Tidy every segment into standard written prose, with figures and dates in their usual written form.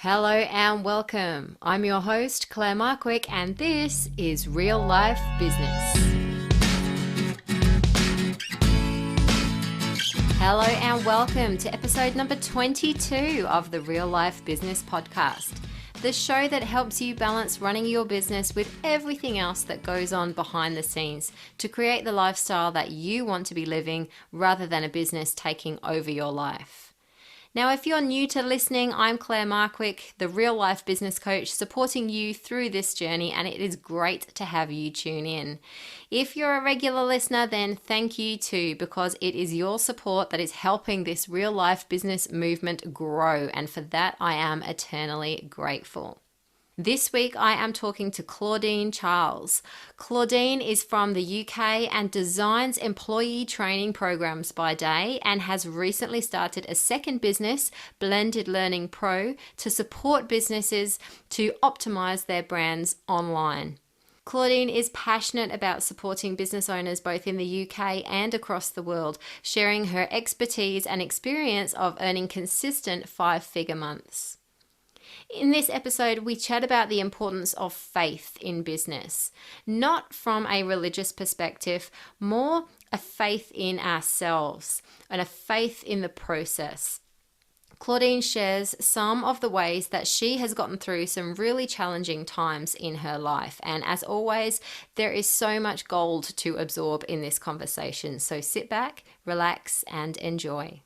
Hello and welcome. I'm your host, Claire Markwick, and this is Real Life Business. Hello and welcome to episode number 22 of the Real Life Business podcast, the show that helps you balance running your business with everything else that goes on behind the scenes to create the lifestyle that you want to be living rather than a business taking over your life. Now, if you're new to listening, I'm Claire Markwick, the real life business coach supporting you through this journey, and it is great to have you tune in. If you're a regular listener, then thank you too, because it is your support that is helping this real life business movement grow, and for that I am eternally grateful. This week I am talking to Claudine Charles. Claudine is from the UK and designs employee training programs by day and has recently started a second business, Blended Learning Pro, to support businesses to optimize their brands online. Claudine is passionate about supporting business owners both in the UK and across the world, sharing her expertise and experience of earning consistent five-figure months. In this episode, we chat about the importance of faith in business, not from a religious perspective, more a faith in ourselves and a faith in the process. Claudine shares some of the ways that she has gotten through some really challenging times in her life. And as always, there is so much gold to absorb in this conversation. So sit back, relax, and enjoy.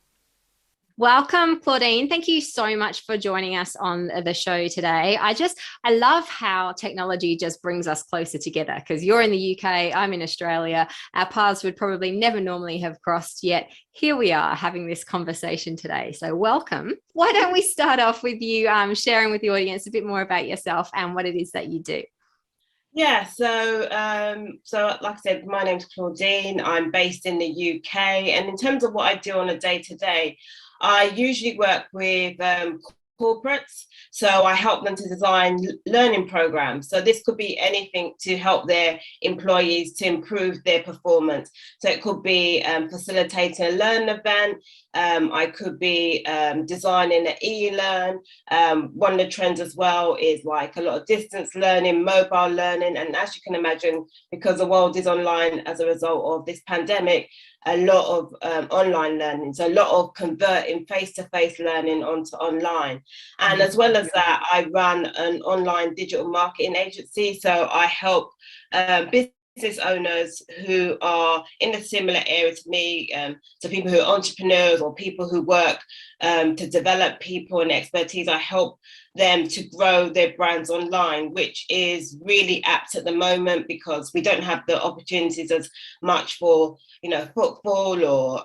Welcome, Claudine. Thank you so much for joining us on the show today. I love how technology just brings us closer together, because you're in the UK, I'm in Australia. Our paths would probably never normally have crossed, yet here we are having this conversation today. So welcome. Why don't we start off with you sharing with the audience a bit more about yourself and what it is that you do? Yeah, so like I said, my name's Claudine. I'm based in the UK, and in terms of what I do on a day-to-day, I usually work with corporates. So I help them to design learning programs. So this could be anything to help their employees to improve their performance. So it could be facilitating a learn event. I could be designing an e-learn. One of the trends as well is like a lot of distance learning, mobile learning. And as you can imagine, because the world is online as a result of this pandemic, a lot of online learning, so a lot of converting face-to-face learning onto online. And as well as that, I run an online digital marketing agency. So I help business owners who are in a similar area to me, so people who are entrepreneurs or people who work to develop people and expertise. I help them to grow their brands online, which is really apt at the moment because we don't have the opportunities as much for, football or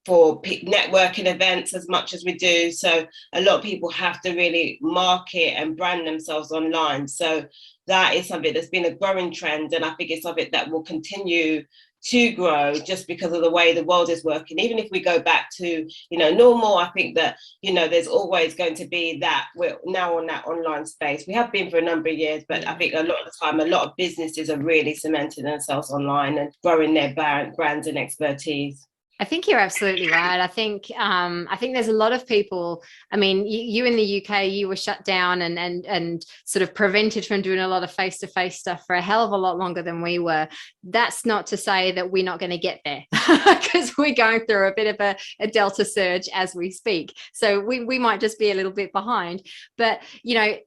for networking events as much as we do. So a lot of people have to really market and brand themselves online. So that is something that's been a growing trend, and I think it's something that will continue to grow just because of the way the world is working. Even if we go back to, normal, I think that, there's always going to be that we're now on that online space. We have been for a number of years, but I think a lot of the time, a lot of businesses are really cementing themselves online and growing their brands and expertise. I think you're absolutely right. I think there's a lot of people. I mean, you in the UK, you were shut down and sort of prevented from doing a lot of face-to-face stuff for a hell of a lot longer than we were. That's not to say that we're not going to get there, because we're going through a bit of a Delta surge as we speak. So we might just be a little bit behind. But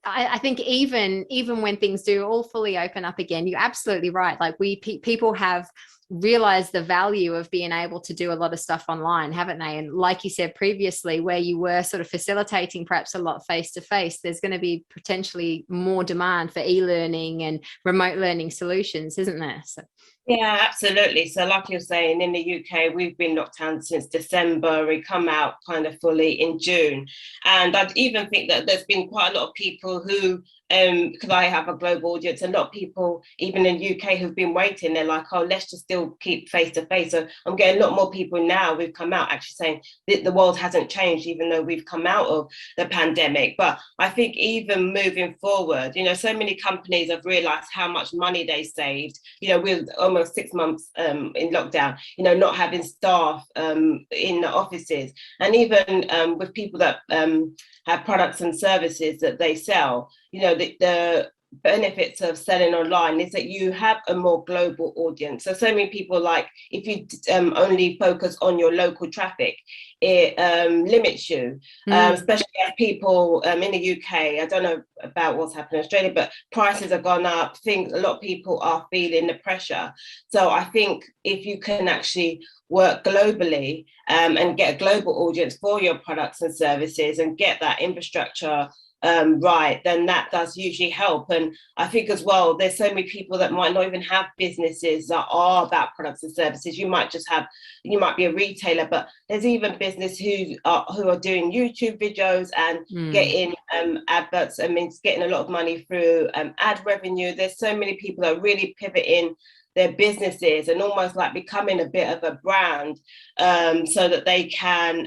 I think even when things do all fully open up again, you're absolutely right. Like people have realize the value of being able to do a lot of stuff online, haven't they? And like you said previously, where you were sort of facilitating perhaps a lot face to face, there's going to be potentially more demand for e-learning and remote learning solutions, isn't there? So. Yeah, absolutely. So like you're saying, in the UK, we've been locked down since December. We come out kind of fully in June. And I'd even think that there's been quite a lot of people who, because I have a global audience, a lot of people, even in the UK, who've been waiting. They're like, oh, let's just still keep face to face. So I'm getting a lot more people now. We've come out actually saying that the world hasn't changed, even though we've come out of the pandemic. But I think even moving forward, so many companies have realized how much money they saved, with almost almost 6 months in lockdown, not having staff in the offices, and even with people that have products and services that they sell, the benefits of selling online is that you have a more global audience. So many people, like, if you only focus on your local traffic, it limits you, especially as people in the UK. I don't know about what's happening in Australia, but prices have gone up. A lot of people are feeling the pressure. So I think if you can actually work globally and get a global audience for your products and services and get that infrastructure right, then that does usually help. And I think as well, there's so many people that might not even have businesses that are about products and services. You might be a retailer, but there's even business who are doing YouTube videos and getting adverts. I mean, getting a lot of money through ad revenue. There's so many people that are really pivoting their businesses and almost like becoming a bit of a brand, so that they can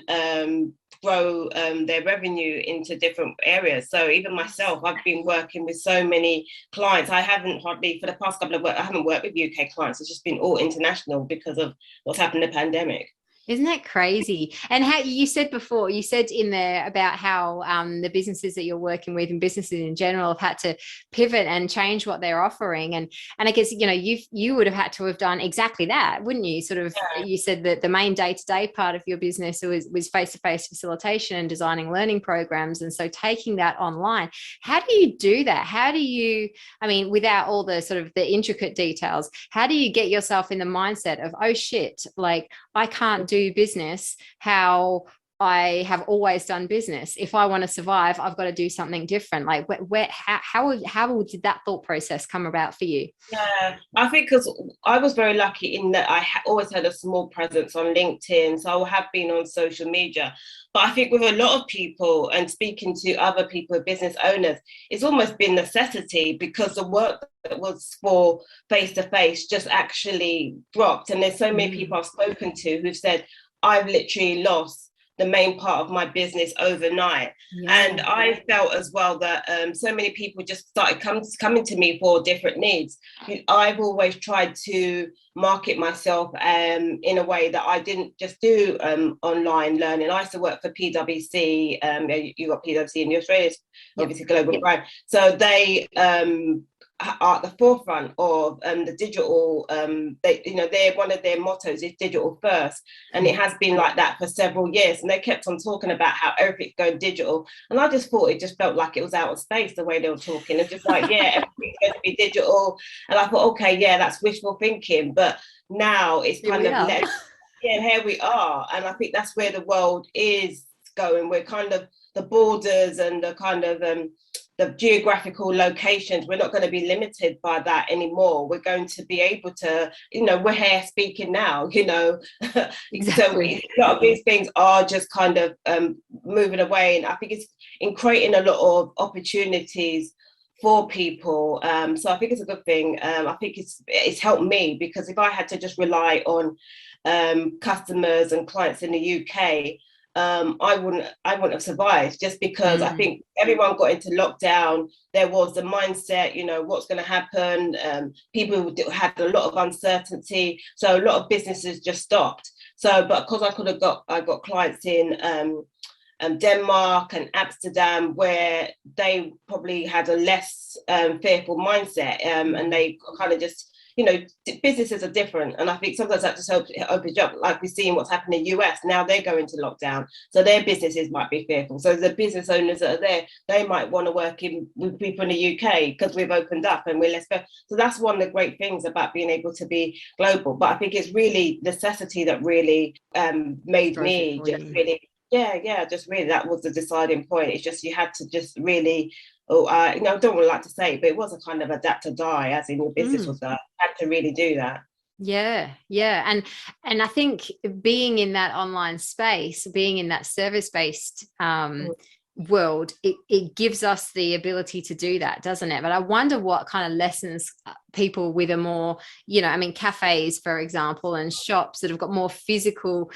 grow their revenue into different areas. So even myself, I've been working with so many clients. I haven't hardly, for the past couple of weeks, I haven't worked with UK clients. It's just been all international because of what's happened in the pandemic. Isn't that crazy? And how you said before, you said in there about how the businesses that you're working with and businesses in general have had to pivot and change what they're offering. And I guess, you would have had to have done exactly that, wouldn't you? Sort of, you said that the main day-to-day part of your business was face-to-face facilitation and designing learning programs. And so taking that online, how do you do that? How do you, I mean, without all the sort of the intricate details, how do you get yourself in the mindset of, oh shit, like I can't do business how I have always done business. If I want to survive, I've got to do something different. Like how did that thought process come about for you? Yeah, I think because I was very lucky in that I always had a small presence on LinkedIn, so I have been on social media. But I think with a lot of people and speaking to other people, business owners, it's almost been necessity because the work that was for face-to-face just actually dropped. And there's so many people I've spoken to who've said, I've literally lost the main part of my business overnight. And I felt as well that so many people just started coming to me for different needs. I've always tried to market myself in a way that I didn't just do online learning. I used to work for PwC. You got PwC in Australia, obviously global brand. So they are at the forefront of the digital. They're one of their mottos is digital first, and it has been like that for several years. And they kept on talking about how everything's going digital, and I just thought it just felt like it was out of space the way they were talking. It's just like, yeah, everything's going to be digital, and I thought, okay, yeah, that's wishful thinking. But now it's kind of here we are, and I think that's where the world is going. We're kind of the borders and the kind of the geographical locations, we're not going to be limited by that anymore. We're going to be able to, we're here speaking now, Exactly. So a lot of these things are just kind of moving away. And I think it's in creating a lot of opportunities for people. So I think it's a good thing. I think it's helped me, because if I had to just rely on customers and clients in the UK, I wouldn't have survived, just because I think everyone got into lockdown. There was the mindset, what's going to happen. People had a lot of uncertainty, so a lot of businesses just stopped. So, but because I got clients in Denmark and Amsterdam, where they probably had a less fearful mindset, and they kind of just, businesses are different. And I think sometimes that just opens up, like we've seen what's happened in the US. Now they're going to lockdown, so their businesses might be fearful. So the business owners that are there, they might want to work with people in the UK because we've opened up and we're less fearful. So that's one of the great things about being able to be global. But I think it's really necessity that really made me just really, just really, that was the deciding point. It's just, you had to just really, I don't really like to say it, but it was a kind of adapt or die, as in your business was that. You had to really do that. Yeah. And I think being in that online space, being in that service-based world, it gives us the ability to do that, doesn't it? But I wonder what kind of lessons people with a more, I mean, cafes, for example, and shops that have got more physical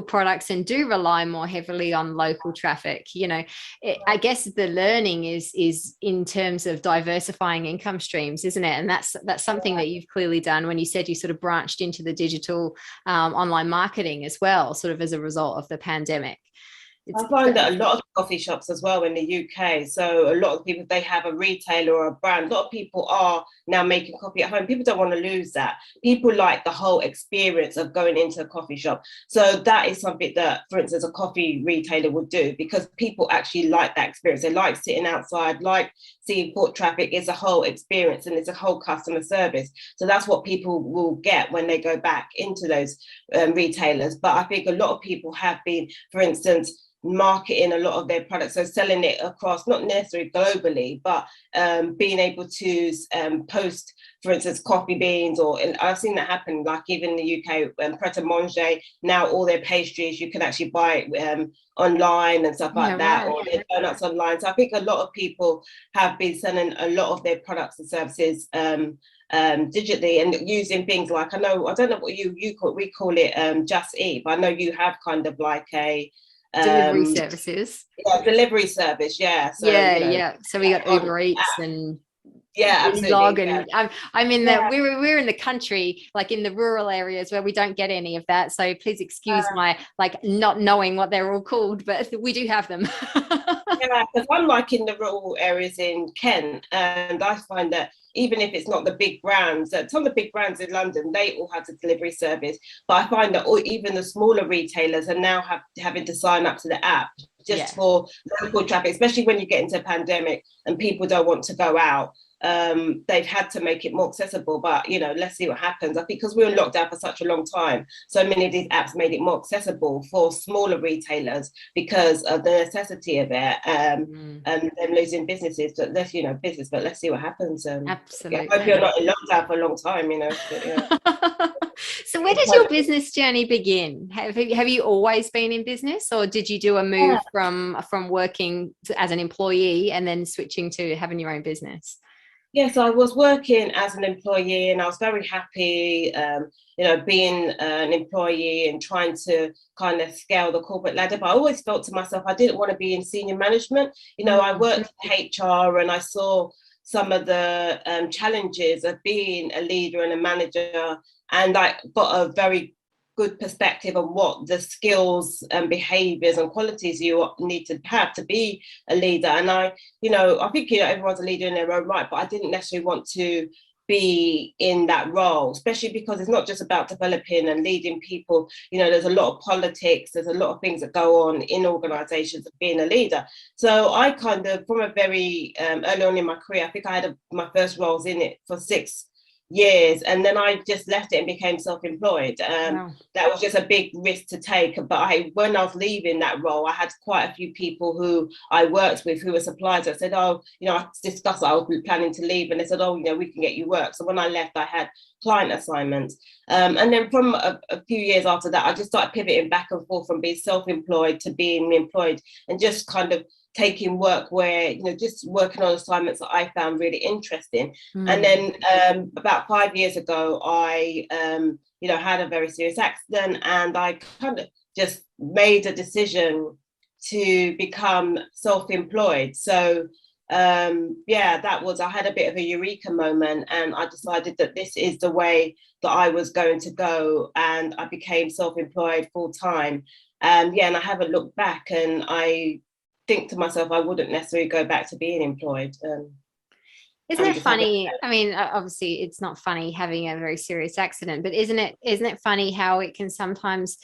products and do rely more heavily on local traffic, I guess the learning is in terms of diversifying income streams, isn't it? And that's something that you've clearly done when you said you sort of branched into the digital online marketing as well, sort of as a result of the pandemic. I find that a lot of coffee shops as well in the UK. So a lot of people, they have a retailer or a brand. A lot of people are now making coffee at home. People don't want to lose that. People like the whole experience of going into a coffee shop. So that is something that, for instance, a coffee retailer would do, because people actually like that experience. They like sitting outside, like seeing foot traffic. It's a whole experience and it's a whole customer service. So that's what people will get when they go back into those retailers. But I think a lot of people have been, for instance, marketing a lot of their products, so selling it across, not necessarily globally, but being able to post, for instance, coffee beans, or I've seen that happen, like even in the UK, Pret a Manger, now all their pastries you can actually buy online and stuff like that, or their donuts online. So I think a lot of people have been selling a lot of their products and services digitally, and using things like, I don't know what you call, we call it Just Eat, but I know you have kind of like a delivery services. Delivery service, So so we got Uber Eats and absolutely. And I'm in the we're in the country, like in the rural areas where we don't get any of that, so please excuse my like not knowing what they're all called, but we do have them. Because I'm like in the rural areas in Kent, and I find that even if it's not the big brands, some of the big brands in London, they all have the delivery service. But I find that even the smaller retailers are now having to sign up to the app just for local traffic, especially when you get into a pandemic and people don't want to go out. They've had to make it more accessible, but let's see what happens. I think because we were locked down for such a long time, so many of these apps made it more accessible for smaller retailers because of the necessity of it, and them losing businesses. But let's see what happens. Absolutely. I hope you're not in lockdown for a long time. But, So where did your business journey begin? Have you always been in business, or did you do a move from working as an employee and then switching to having your own business? Yes, I was working as an employee, and I was very happy, being an employee and trying to kind of scale the corporate ladder. But I always felt to myself, I didn't want to be in senior management. I worked in HR, and I saw some of the challenges of being a leader and a manager, and I got a very good perspective on what the skills and behaviors and qualities you need to have to be a leader. And I think everyone's a leader in their own right, but I didn't necessarily want to be in that role, especially because it's not just about developing and leading people. There's a lot of politics, there's a lot of things that go on in organizations of being a leader. So I kind of, from a very early on in my career, I think I had my first roles in it for 6 years, and then I just left it and became self-employed. That was just a big risk to take, but when I was leaving that role, I had quite a few people who I worked with who were suppliers. I said, I discussed I was planning to leave, and they said, we can get you work. So when I left, I had client assignments, and then from a few years after that, I just started pivoting back and forth from being self-employed to being employed, and just kind of taking work where, just working on assignments that I found really interesting. And then about 5 years ago, I, had a very serious accident, and I kind of just made a decision to become self-employed. So I had a bit of a eureka moment, and I decided that this is the way that I was going to go, and I became self-employed full-time. And I haven't looked back, and I think to myself, I wouldn't necessarily go back to being employed. Isn't it funny? I mean, obviously it's not funny having a very serious accident, but isn't it funny how it can sometimes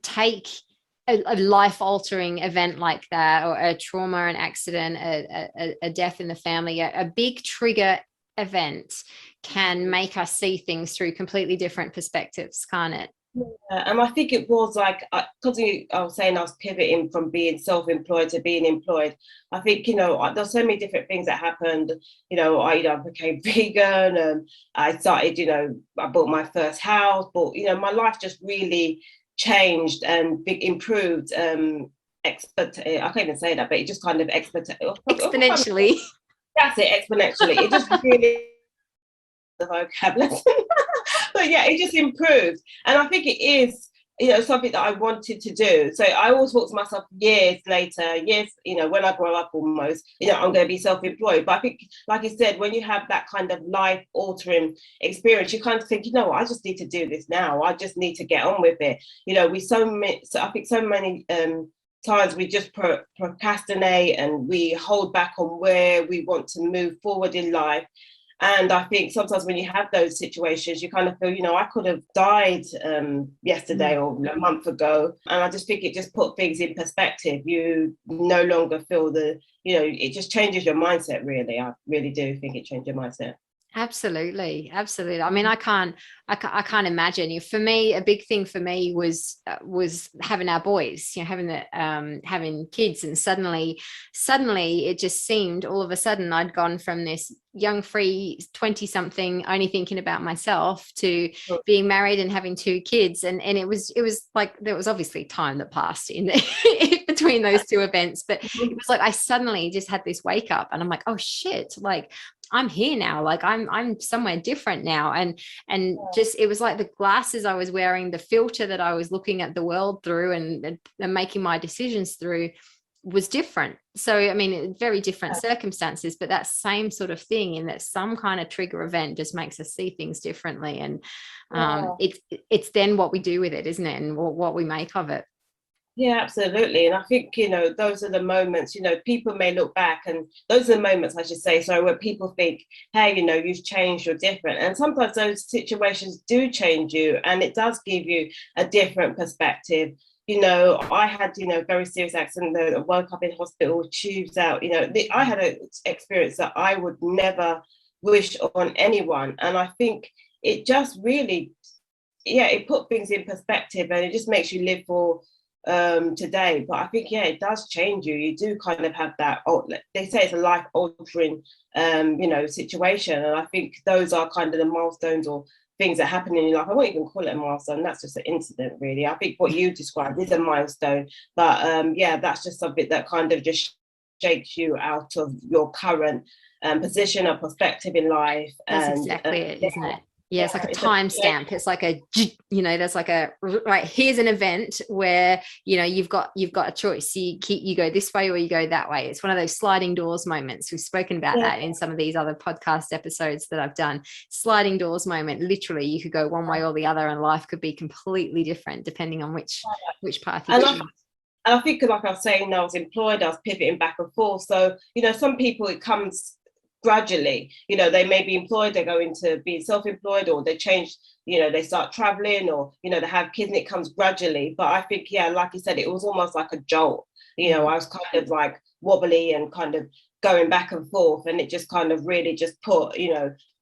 take a life-altering event like that, or a trauma, an accident, a death in the family, a big trigger event can make us see things through completely different perspectives, can't it? And I think it was like, because I was saying I was pivoting from being self-employed to being employed. I think, there's so many different things that happened. I became vegan, and I started, I bought my first house, but, my life just really changed and improved I can't even say that, but it just kind of exponentially. That's it, exponentially. It just really the vocabulary. But yeah, it just improved. And I think it is, something that I wanted to do. So I always thought to myself years later, when I grow up almost, I'm going to be self-employed. But I think, like you said, when you have that kind of life-altering experience, you kind of think, I just need to do this now. I just need to get on with it. I think so many times we just procrastinate and we hold back on where we want to move forward in life. And I think sometimes when you have those situations, you kind of feel, I could have died yesterday or a month ago. And I just think it just put things in perspective. You no longer feel it just changes your mindset, really. I really do think it changed your mindset. Absolutely. I mean, I can't imagine. For me, a big thing for me was having our boys, having kids, and suddenly it just seemed all of a sudden I'd gone from this young, free 20-something only thinking about myself to being married and having 2 kids, and it was like there was obviously time that passed in between those 2 events, but it was like I suddenly just had this wake up, and I'm like, oh shit, like I'm here now, like I'm somewhere different now. And just, it was like the glasses I was wearing, the filter that I was looking at the world through and making my decisions through was different. So, I mean, very different circumstances, but that same sort of thing, in that some kind of trigger event just makes us see things differently. And it's then what we do with it, isn't it? And what we make of it. Yeah, absolutely. And I think, those are the moments, people may look back, and those are the moments, I should say, so where people think, hey, you've changed, you're different. And sometimes those situations do change you, and it does give you a different perspective. I had, very serious accident. I woke up in hospital with tubes out. I had an experience that I would never wish on anyone. And I think it just really, it put things in perspective, and it just makes you live for today. But I think it does change you do kind of have that, they say it's a life altering situation, and I think those are kind of the milestones or things that happen in your life. I won't even call it a milestone, that's just an incident, really. I think what you described is a milestone, but that's just something that kind of just shakes you out of your current position or perspective in life. That's exactly it, isn't it? Yeah, it's like a timestamp. It's like there's like right, here's an event where, you've got a choice. You go this way or you go that way. It's one of those sliding doors moments. We've spoken about that in some of these other podcast episodes that I've done. Sliding doors moment. Literally, you could go one way or the other, and life could be completely different depending on which path you choose. And I think, like I was saying, I was employed, I was pivoting back and forth. So, some people, it comes gradually. They may be employed, they go into being self-employed, or they change, they start traveling, or they have kids, and it comes gradually. But I think, like you said, it was almost like a jolt. I was kind of like wobbly and kind of going back and forth, and it just kind of really just put,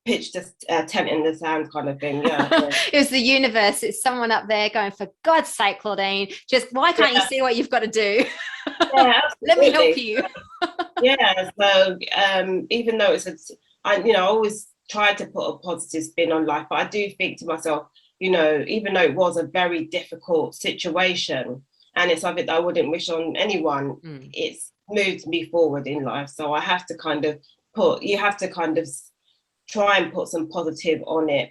pitched a tent in the sand kind of thing. It was the universe. It's someone up there going, for God's sake, Claudine, just why can't you see what you've got to do? Let me help you. So even though I always try to put a positive spin on life, but I do think to myself, even though it was a very difficult situation, and it's something that I wouldn't wish on anyone, it's moved me forward in life. So I have to kind of try and put some positivity on it,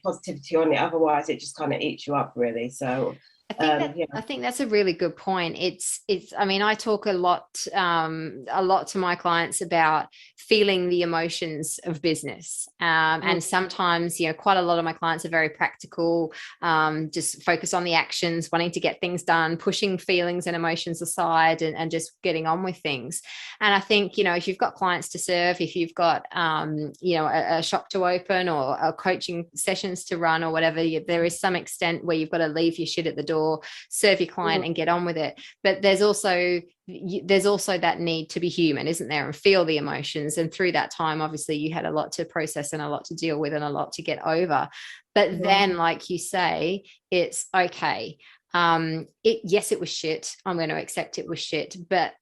otherwise it just kind of eats you up, really. So I think that's a really good point. It's I mean, I talk a lot to my clients about feeling the emotions of business, and sometimes quite a lot of my clients are very practical, just focus on the actions, wanting to get things done, pushing feelings and emotions aside, and just getting on with things. And I think if you've got clients to serve, if you've got a shop to open or a coaching sessions to run or whatever, there is some extent where you've got to leave your shit at the door, serve your client and get on with it. But there's also that need to be human, isn't there, and feel the emotions. And through that time, obviously you had a lot to process and a lot to deal with and a lot to get over. But then, like you say, it's okay. Yes, it was shit. I'm going to accept it was shit, but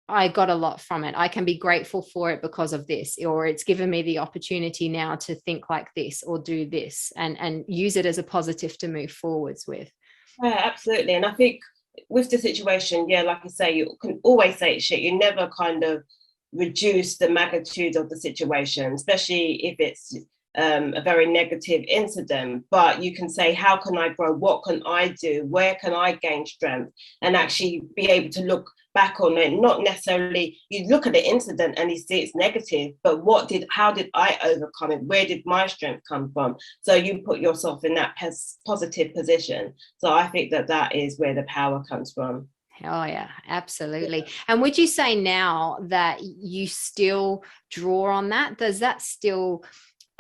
I got a lot from it. I can be grateful for it because of this, or it's given me the opportunity now to think like this or do this, and use it as a positive to move forwards with. Yeah, absolutely. And I think with the situation, yeah, like I say, you can always say it's shit. You never kind of reduce the magnitude of the situation, especially if it's a very negative incident. But you can say, how can I grow? What can I do? Where can I gain strength? And actually be able to look back on it, not necessarily you look at the incident and you see it's negative, but how did I overcome it? Where did my strength come from? So you put yourself in that positive position. So I think that is where the power comes from. Oh yeah, absolutely. And would you say now that you still draw on that? Does that still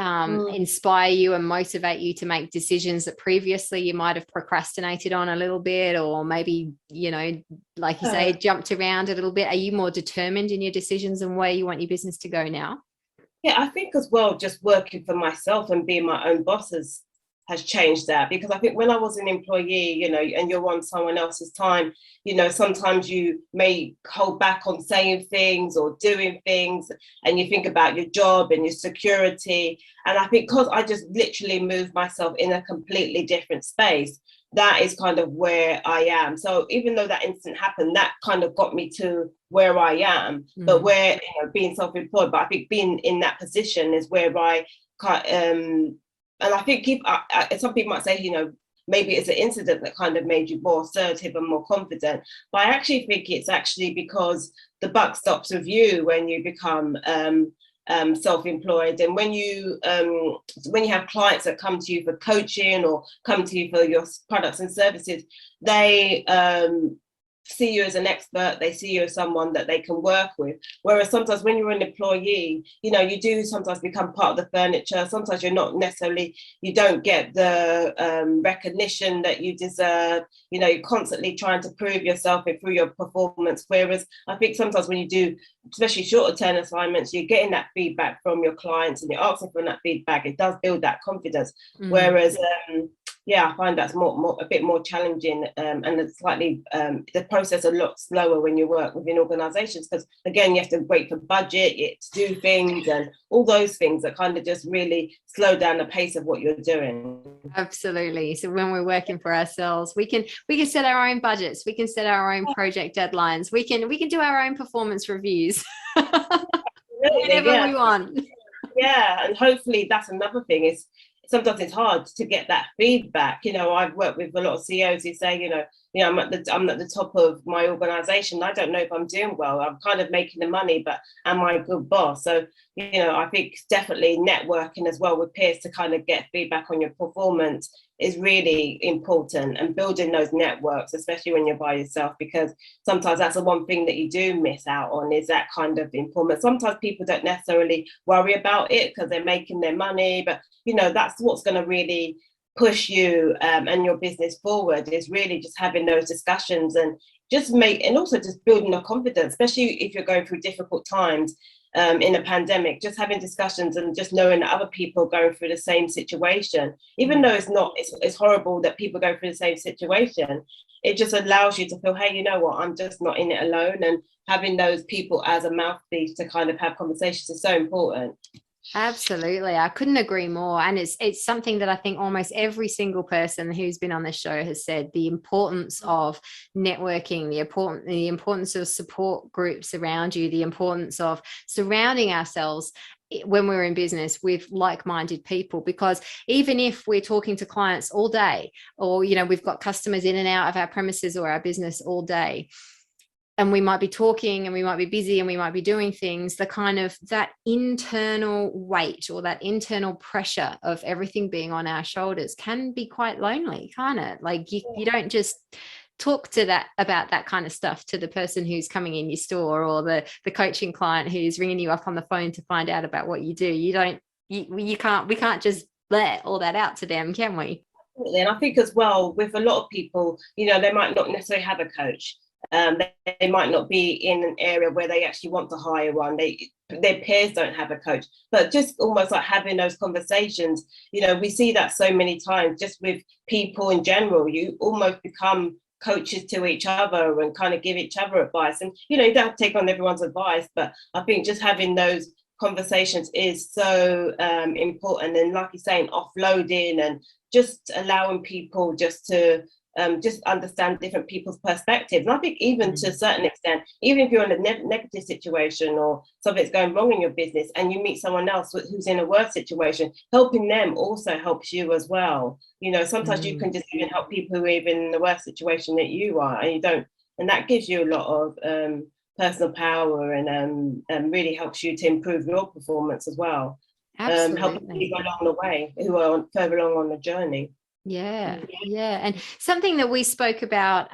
inspire you and motivate you to make decisions that previously you might have procrastinated on a little bit, or maybe, like you say, jumped around a little bit? Are you more determined in your decisions and where you want your business to go now? Yeah, I think as well, just working for myself and being my own boss has changed that, because I think when I was an employee, and you're on someone else's time, sometimes you may hold back on saying things or doing things, and you think about your job and your security. And I think because I just literally moved myself in a completely different space, that is kind of where I am. So even though that incident happened, that kind of got me to where I am, but where, being self-employed, but I think being in that position is where I and I think some people might say, maybe it's an incident that kind of made you more assertive and more confident. But I actually think it's actually because the buck stops with you when you become self-employed. And when you have clients that come to you for coaching or come to you for your products and services, they see you as an expert, they see you as someone that they can work with. Whereas sometimes when you're an employee, you do sometimes become part of the furniture. Sometimes you don't get the recognition that you deserve. You're constantly trying to prove yourself through your performance. Whereas I think sometimes when you do, especially shorter term assignments, you're getting that feedback from your clients and you're asking for that feedback. It does build that confidence. Whereas I find that's a bit more challenging, and it's slightly the process a lot slower when you work within organisations, because again you have to wait for budget, you have to do things and all those things that kind of just really slow down the pace of what you're doing. Absolutely. So when we're working for ourselves, we can set our own budgets, we can set our own project deadlines, we can do our own performance reviews whenever we want. Yeah, and hopefully that's another thing is sometimes it's hard to get that feedback. I've worked with a lot of CEOs who say, I'm at the top of my organization. I don't know if I'm doing well. I'm kind of making the money, but am I a good boss? So, I think definitely networking as well with peers to kind of get feedback on your performance is really important, and building those networks, especially when you're by yourself, because sometimes that's the one thing that you do miss out on, is that kind of information. Sometimes people don't necessarily worry about it because they're making their money, but that's what's going to really push you and your business forward, is really just having those discussions and also just building your confidence, especially if you're going through difficult times. In a pandemic, just having discussions and just knowing that other people are going through the same situation, even though it's horrible that people go through the same situation, it just allows you to feel, hey, you know what, I'm just not in it alone. And having those people as a mouthpiece to kind of have conversations is so important. Absolutely. I couldn't agree more. And it's something that I think almost every single person who's been on this show has said, the importance of networking, the importance of support groups around you, the importance of surrounding ourselves when we're in business with like-minded people. Because even if we're talking to clients all day, or, we've got customers in and out of our premises or our business all day, and we might be talking and we might be busy and we might be doing things, the kind of that internal weight or that internal pressure of everything being on our shoulders can be quite lonely, can't it? Like you don't just talk to about that kind of stuff to the person who's coming in your store, or the coaching client who's ringing you up on the phone to find out about what you do. We can't just let all that out to them, can we? And I think as well, with a lot of people, they might not necessarily have a coach. They might not be in an area where they actually want to hire one. Their peers don't have a coach, but just almost like having those conversations, we see that so many times just with people in general. You almost become coaches to each other and kind of give each other advice. And, you don't have to take on everyone's advice, but I think just having those conversations is so important. And like you're saying, offloading and just allowing people just to just understand different people's perspectives. And I think even to a certain extent, even if you're in a negative situation or something's going wrong in your business and you meet someone else who's in a worse situation, helping them also helps you as well. You know, sometimes you can just even help people who are even in the worst situation that you are, and you don't, and that gives you a lot of personal power and really helps you to improve your performance as well. Helping people along the way who are further along on the journey. Yeah. And something that we spoke about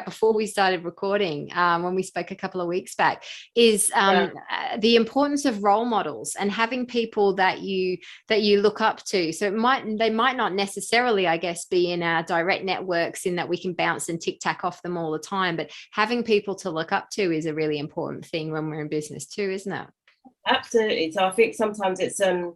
before we started recording, when we spoke a couple of weeks back, is the importance of role models and having people that you look up to. So they might not necessarily, I guess, be in our direct networks in that we can bounce and tic tac off them all the time, but having people to look up to is a really important thing when we're in business too, isn't it? Absolutely. So I think sometimes it's and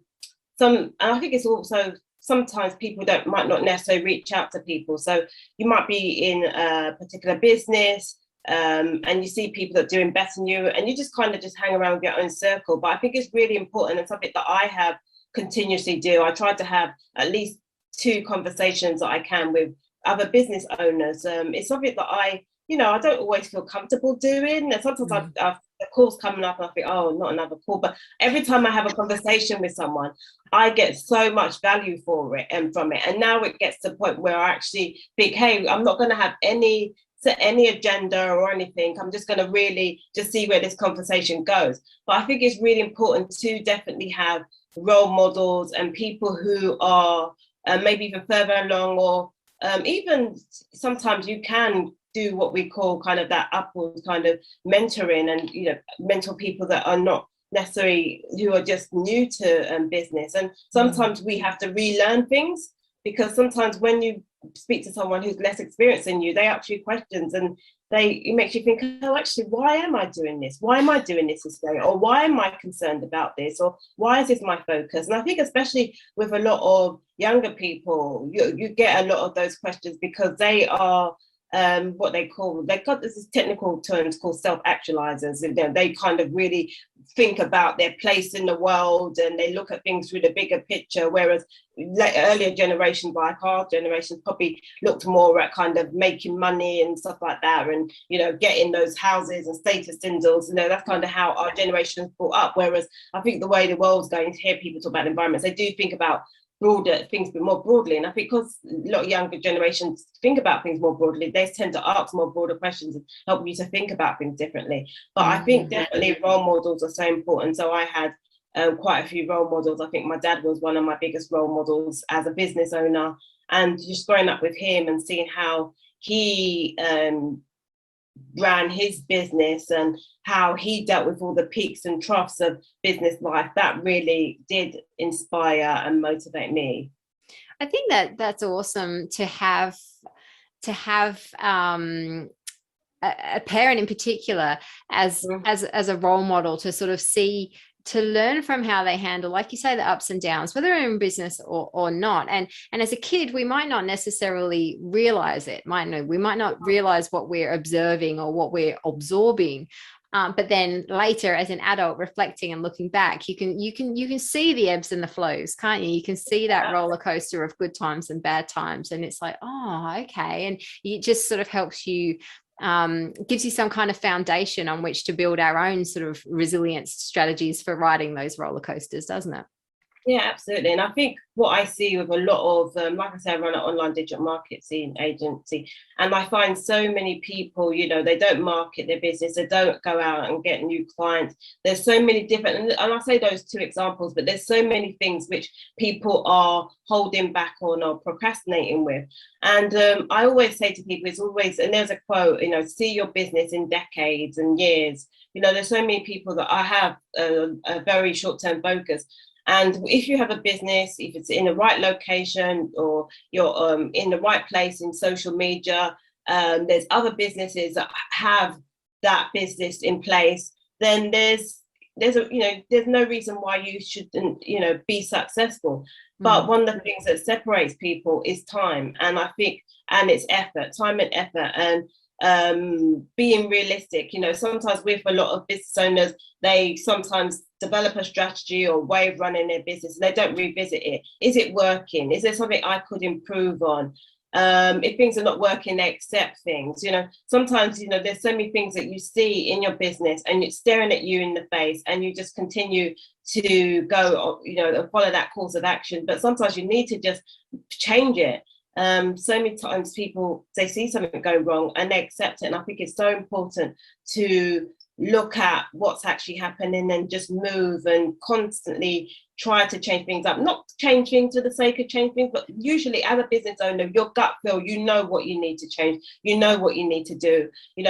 I think it's also sometimes people might not necessarily reach out to people. So you might be in a particular business and you see people that are doing better than you, and you just kind of just hang around with your own circle. But I think it's really important, and something that I have continuously do. I try to have at least 2 conversations that I can with other business owners. It's something that I don't always feel comfortable doing. And sometimes I've the call's coming up and I think, oh, not another call. But every time I have a conversation with someone, I get so much value for it and from it. And now it gets to the point where I actually think, hey, I'm not going to have any agenda or anything. I'm just going to really just see where this conversation goes. But I think it's really important to definitely have role models and people who are maybe even further along, or even sometimes you can do what we call kind of that upwards kind of mentoring, and mentor people that are not necessarily, who are just new to business. And sometimes we have to relearn things, because sometimes when you speak to someone who's less experienced than you, they ask you questions and it makes you think, oh, actually, why am I doing this? Why am I doing this way? Or why am I concerned about this? Or why is this my focus? And I think especially with a lot of younger people, you get a lot of those questions because they are what they've got this technical terms called self-actualizers, and they kind of really think about their place in the world and they look at things through the bigger picture, whereas earlier generations, like our generation, probably looked more at kind of making money and stuff like that, and getting those houses and status symbols. That's kind of how our generation is brought up. Whereas I think the way the world's going, to hear people talk about environments, they do think about broader things, but more broadly. And I think because a lot of younger generations think about things more broadly, they tend to ask more broader questions and help you to think about things differently. But I think definitely role models are so important. So I had quite a few role models. I think my dad was one of my biggest role models as a business owner, and just growing up with him and seeing how he ran his business and how he dealt with all the peaks and troughs of business life, that really did inspire and motivate me. I think that's awesome to have a parent in particular as a role model, to sort of see, to learn from how they handle, like you say, the ups and downs, whether they're in business or not. And as a kid, we might not necessarily realize it. We might not realize what we're observing or what we're absorbing. But then later, as an adult, reflecting and looking back, you can see the ebbs and the flows, can't you? You can see that roller coaster of good times and bad times, and it's like, oh, okay. And it just sort of helps you, gives you some kind of foundation on which to build our own sort of resilience strategies for riding those roller coasters, doesn't it? Yeah, absolutely. And I think what I see with a lot of, like I said, I run an online digital marketing agency, and I find so many people, they don't market their business, they don't go out and get new clients. There's so many different, and I say those 2 examples, but there's so many things which people are holding back on or procrastinating with. And I always say to people, it's always, and there's a quote, see your business in decades and years. There's so many people that I have a very short-term focus. And if you have a business, if it's in the right location or you're in the right place in social media, there's other businesses that have that business in place, then there's no reason why you shouldn't, be successful. But one of the things that separates people is time. And I think, and it's effort, time and effort, and being realistic. Sometimes with a lot of business owners, they sometimes develop a strategy or way of running their business and they don't revisit it. Is it working? Is there something I could improve on? If things are not working, they accept things. Sometimes, there's so many things that you see in your business and it's staring at you in the face, and you just continue to go, and follow that course of action. But sometimes you need to just change it. So many times people, they see something go wrong and they accept it. And I think it's so important to look at what's actually happening and just move and constantly try to change things up. Not change things for the sake of change things, but usually as a business owner, your gut feel, what you need to change, what you need to do.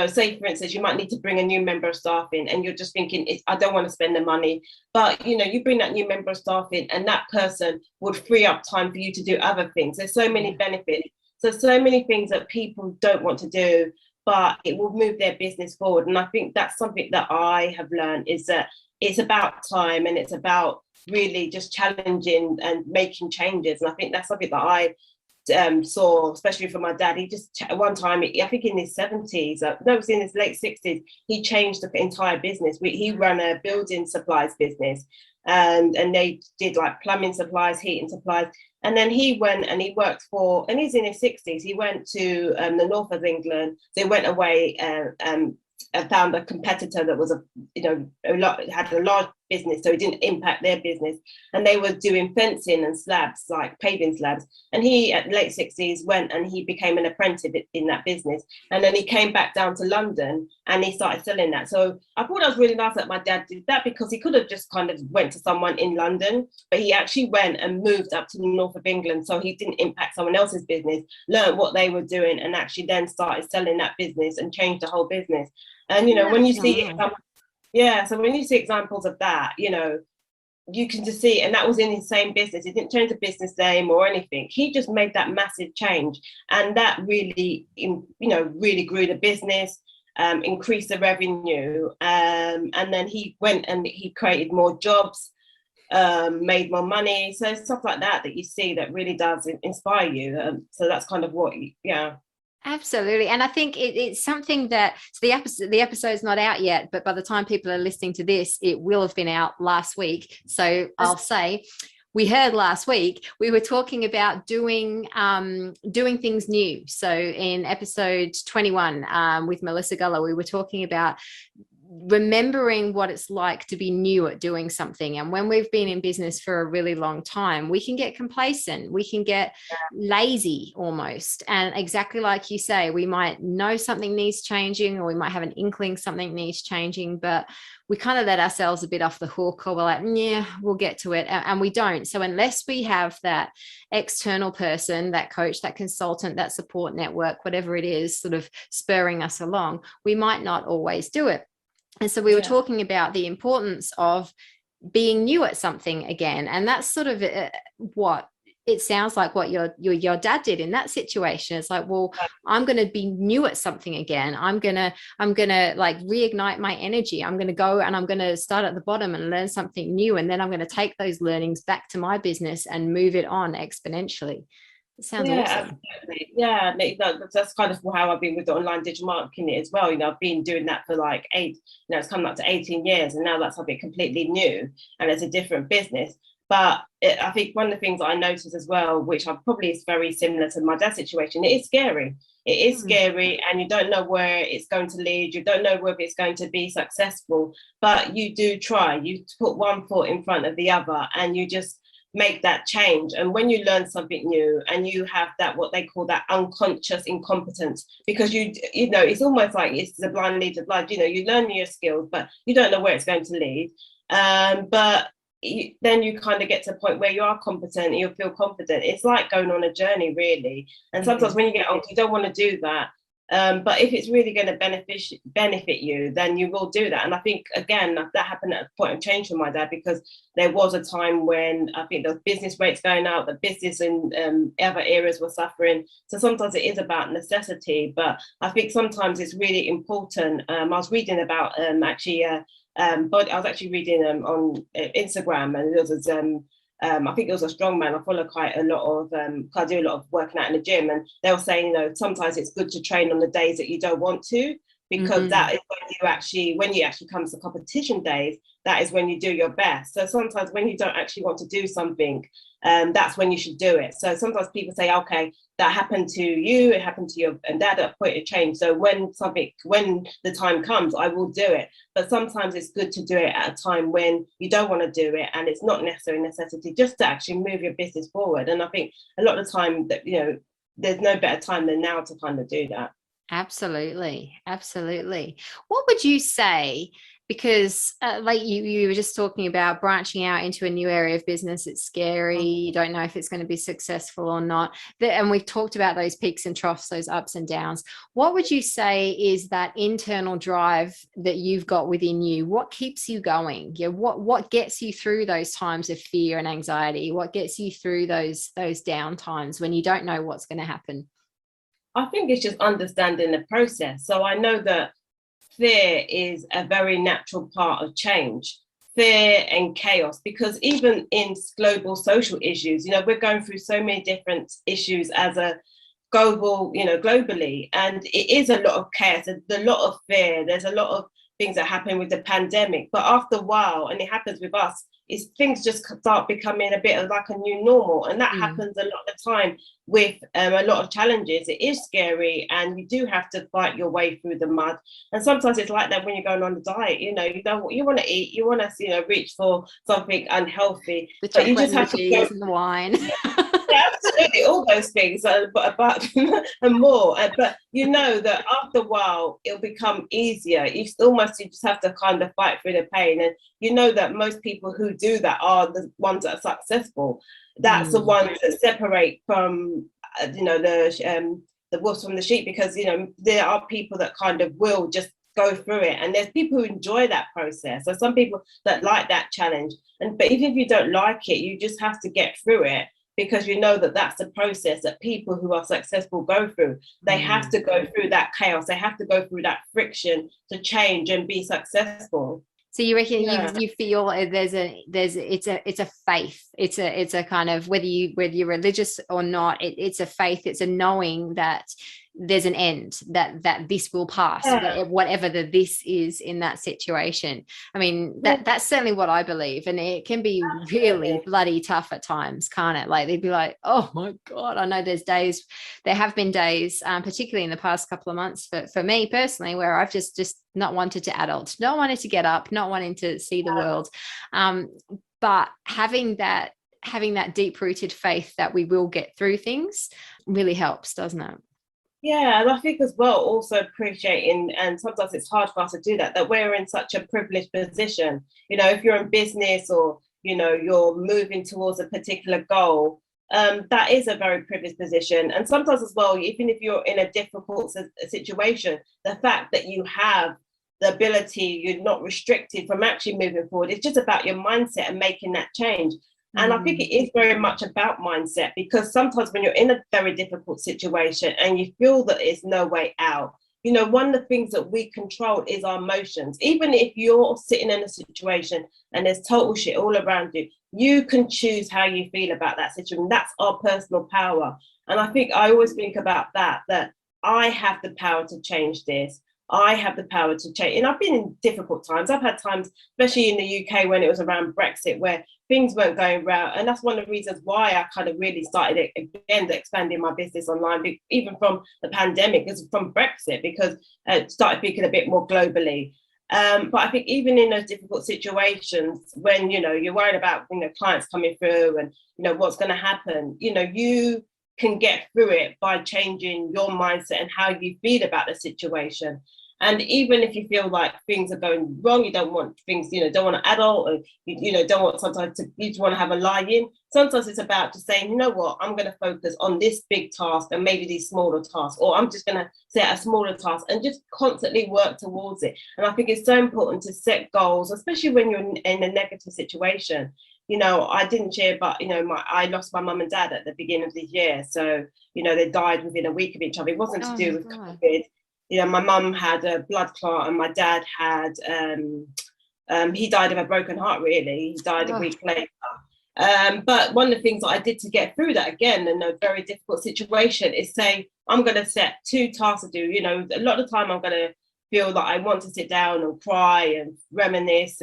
Say for instance, you might need to bring a new member of staff in and you're just thinking, I don't want to spend the money. But you bring that new member of staff in and that person would free up time for you to do other things. There's so many benefits. So many things that people don't want to do, but it will move their business forward. And I think that's something that I have learned, is that it's about time and it's about really just challenging and making changes. And I think that's something that I saw, especially from my dad. He just, one time, I think in his 70s, no, it was in his late 60s, he changed the entire business. He ran a building supplies business, and they did like plumbing supplies, heating supplies. And then he went and he worked for, and he's in his 60s, he went to the north of England. So he went away and found a competitor that was had a large business, so it didn't impact their business, and they were doing fencing and slabs, like paving slabs. And he, at the late 60s, went and he became an apprentice in that business, and then he came back down to London and he started selling that. So I thought that was really nice that my dad did that, because he could have just kind of went to someone in London, but he actually went and moved up to the north of England, so he didn't impact someone else's business, learned what they were doing, and actually then started selling that business and changed the whole business. And when you see so when you see examples of that, you can just see, and that was in his same business. He didn't change the business name or anything. He just made that massive change, and that really, really grew the business, increased the revenue, and then he went and he created more jobs, made more money. So stuff like that you see that really does inspire you. So that's kind of what, Absolutely. And I think it's something that, so the episode's not out yet, but by the time people are listening to this, it will have been out last week. So I'll say, we heard last week, we were talking about doing things new. So in episode 21 with Melissa Gullah, we were talking about remembering what it's like to be new at doing something. And when we've been in business for a really long time, we can get complacent, we can get lazy almost. And exactly like you say, we might know something needs changing, or we might have an inkling something needs changing, but we kind of let ourselves a bit off the hook, or we're like, yeah, we'll get to it. And we don't. So unless we have that external person, that coach, that consultant, that support network, whatever it is, sort of spurring us along, we might not always do it. And so we were talking about the importance of being new at something again. And that's sort of what it sounds like what your dad did in that situation. It's like, well, I'm going to be new at something again. I'm going to like reignite my energy. I'm going to go and I'm going to start at the bottom and learn something new. And then I'm going to take those learnings back to my business and move it on exponentially. It sounds awesome. Absolutely. Yeah, that's kind of how I've been with the online digital marketing as well. I've been doing that for like it's coming up to 18 years, and now that's something completely new and it's a different business. But I think one of the things I noticed as well, which probably is very similar to my dad's situation, it is scary. It is scary, and you don't know where it's going to lead. You don't know whether it's going to be successful, but you do try. You put one foot in front of the other, and you just make that change. And when you learn something new and you have that, what they call that unconscious incompetence, because it's almost like it's the blind lead of blind. You learn your skills, but you don't know where it's going to lead. But then you kind of get to a point where you are competent and you feel confident. It's like going on a journey, really. And sometimes when you get old, you don't want to do that. But if it's really going to benefit you, then you will do that. And I think, again, that happened at a point of change for my dad, because there was a time when I think the business rates going out, the business in other areas were suffering. So sometimes it is about necessity, but I think sometimes it's really important. I was reading about but I was actually reading on Instagram, and there was I think it was a strongman. I follow quite a lot of, I do a lot of working out in the gym, and they were saying, sometimes it's good to train on the days that you don't want to, because that is when you actually comes to competition days, that is when you do your best. So sometimes when you don't actually want to do something, that's when you should do it. So sometimes people say, okay, that happened to you, it happened to your and dad at a point of change. So when the time comes, I will do it. But sometimes it's good to do it at a time when you don't want to do it, and it's not necessarily necessity, just to actually move your business forward. And I think a lot of the time that, there's no better time than now to kind of do that. Absolutely. What would you say? Because like you were just talking about branching out into a new area of business, it's scary. You don't know if it's going to be successful or not. And we've talked about those peaks and troughs, those ups and downs. What would you say is that internal drive that you've got within you? What keeps you going? What gets you through those times of fear and anxiety? What gets you through those down times when you don't know what's going to happen? I think it's just understanding the process. So I know that fear is a very natural part of change, fear and chaos, because even in global social issues, we're going through so many different issues as a globally, and it is a lot of chaos, a lot of fear. There's a lot of things that happen with the pandemic, but after a while, and it happens with us, is things just start becoming a bit of like a new normal. And that happens a lot of the time with a lot of challenges. It is scary, and you do have to fight your way through the mud. And sometimes it's like that when you're going on a diet, you don't what you want to eat, you want to reach for something unhealthy, The but you chocolate just and have the to go. cheese and the wine. Yeah, absolutely, all those things, but and more. But that after a while, it'll become easier. You just have to kind of fight through the pain, and that most people who do that are the ones that are successful. That's the ones that separate from the wolves from the sheep, because there are people that kind of will just go through it, and there's people who enjoy that process. So some people that like that challenge, but even if you don't like it, you just have to get through it, because that's the process that people who are successful go through. They have to go through that chaos, they have to go through that friction to change and be successful. So you reckon you feel it's a faith, it's a kind of, whether you're religious or not, it's a faith, it's a knowing that there's an end, that this will pass, whatever this is in that situation. I mean, that's certainly what I believe, and it can be really bloody tough at times, can't it? Like, they'd be like, oh my God, I know there have been days, particularly in the past couple of months for me personally, where I've just not wanted to adult, not wanted to get up, not wanting to see the world. But having that deep-rooted faith that we will get through things really helps, doesn't it? Yeah, and I think as well, also appreciating, and sometimes it's hard for us to do that we're in such a privileged position. If you're in business, or you're moving towards a particular goal, that is a very privileged position. And sometimes as well, even if you're in a difficult situation, the fact that you have the ability, you're not restricted from actually moving forward, it's just about your mindset and making that change. And I think it is very much about mindset, because sometimes when you're in a very difficult situation and you feel that there's no way out, one of the things that we control is our emotions. Even if you're sitting in a situation and there's total shit all around you, you can choose how you feel about that situation. That's our personal power. And I think I always think about that I have the power to change this. I have the power to change. And I've been in difficult times. I've had times, especially in the UK, when it was around Brexit, where things weren't going well. And that's one of the reasons why I kind of really started again expanding my business online, even from the pandemic, is from Brexit, because I started thinking a bit more globally. But I think even in those difficult situations, when you're worried about clients coming through and what's going to happen, you can get through it by changing your mindset and how you feel about the situation. And even if you feel like things are going wrong, you don't want things, don't want to adult, or don't want sometimes you just want to have a lie-in. Sometimes it's about just saying, what, I'm going to focus on this big task and maybe these smaller tasks, or I'm just going to set a smaller task and just constantly work towards it. And I think it's so important to set goals, especially when you're in a negative situation. I didn't share, but I lost my mum and dad at the beginning of the year, so they died within a week of each other. It wasn't to do with COVID. My mum had a blood clot, and my dad had he died of a broken heart. Really, he died a week later. But one of the things that I did to get through that, again, in a very difficult situation, is say, I'm going to set 2 tasks to do. A lot of the time I'm going to feel that I want to sit down and cry and reminisce.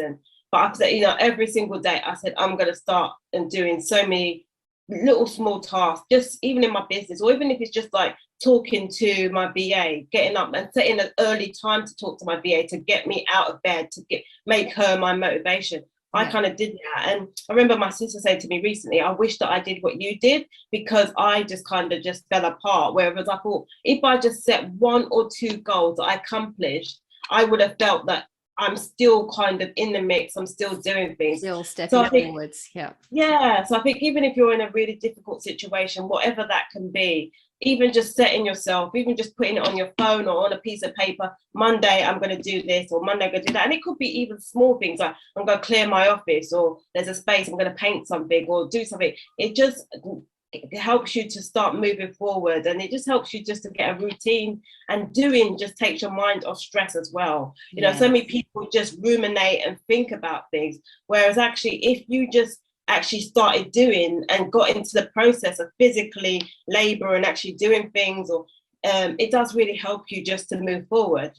But I said, every single day I said, I'm going to start and doing so many little small tasks, just even in my business, or even if it's just like talking to my VA, getting up and setting an early time to talk to my VA to get me out of bed, to make her my motivation. I kind of did that. And I remember my sister saying to me recently, I wish that I did what you did, because I just kind of just fell apart. Whereas I thought if I just set 1 or 2 goals that I accomplished, I would have felt that I'm still kind of in the mix. I'm still doing things. Still stepping forwards. Yeah. Yeah. So I think even if you're in a really difficult situation, whatever that can be, even just setting yourself, even just putting it on your phone or on a piece of paper, Monday I'm going to do this, or Monday I'm going to do that. And it could be even small things like I'm going to clear my office, or there's a space, I'm going to paint something or do something. It helps you to start moving forward, and it just helps you just to get a routine, and doing just takes your mind off stress as well. So many people just ruminate and think about things, whereas actually if you just actually started doing and got into the process of physically labor and actually doing things, or it does really help you just to move forward.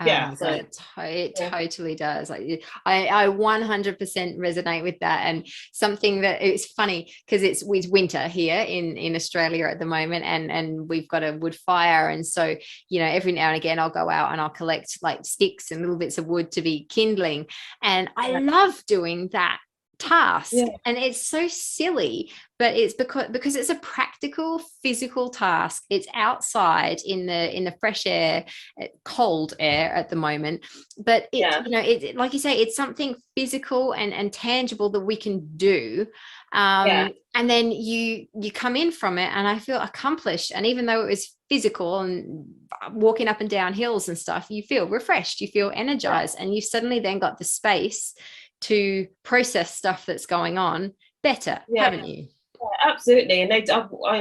It totally does. I 100% resonate with that. And something that it's funny because it's winter here in Australia at the moment, and we've got a wood fire, and so every now and again I'll go out and I'll collect like sticks and little bits of wood to be kindling, and I love doing that task. And it's so silly, but it's because it's a practical physical task. It's outside in the fresh air, cold air at the moment, but it like you say, it's something physical and tangible that we can do. And then you come in from it and I feel accomplished, and even though it was physical and walking up and down hills and stuff, you feel refreshed, you feel energized, and you've suddenly then got the space to process stuff that's going on better, haven't you? Yeah, absolutely. And I